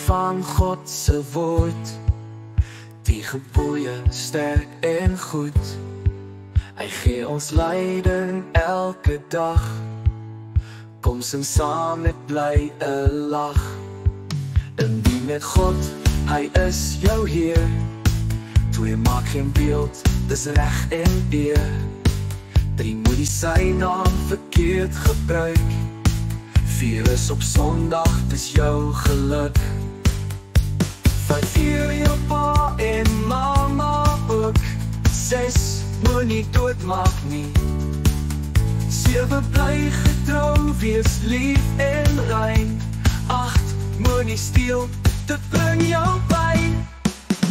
van God se woord, die gebooie sterk en goed. Hy gee ons leiding elke dag. Kom sing saam met bly 'n lag. Indien met God, hy is jou Heer. Twee maak geen beeld, dis reg en eer. Drie moet die sy naam verkeerd gebruik. Vier is op Sondag, dis jou geluk. Vyf eer jou pa en mama ook. Ses moet nie doodmaak nie. Sewe bly getrou, wees lief en rein. Agt moet nie steel, dit bring jou pyn.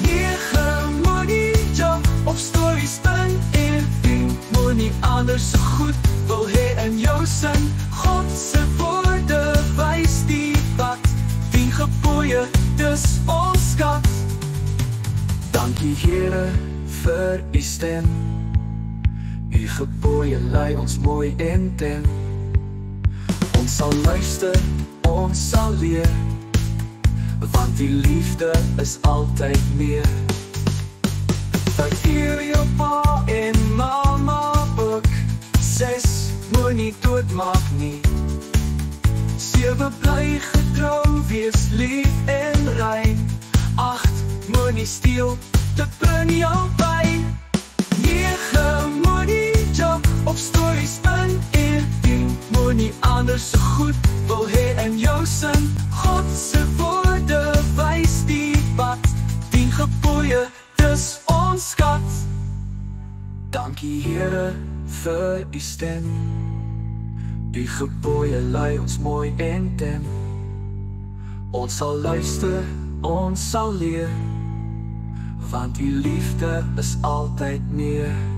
9 moet nie jump of stories spin. En 10 moet nie anders so goed wil hê in jou sin. God se woorde wys die pad. 10 gebooie, dis ons skat. Dankie Here vir u stem. U gebooie lei ons mooi en ten. Ons sal luister, ons sal leer, want die liefde is altyd meer. Vyf eer jou pa en mama ook. 6 moet nie doodmaak nie. 7 bly getrou, wees lief en rein. 8 moet nie steel, dit bring jou pyn. 9 moet nie jump of stories spin. En 10 moet nie anders so goed wil hê in jou sin. God se woorde wys die pad. 10 gebooie, dis ons skat. Dankie Here vir u stem. U gebooie lei ons mooi en ten. Ons sal luister, ons sal leer, want u liefde is altyd meer.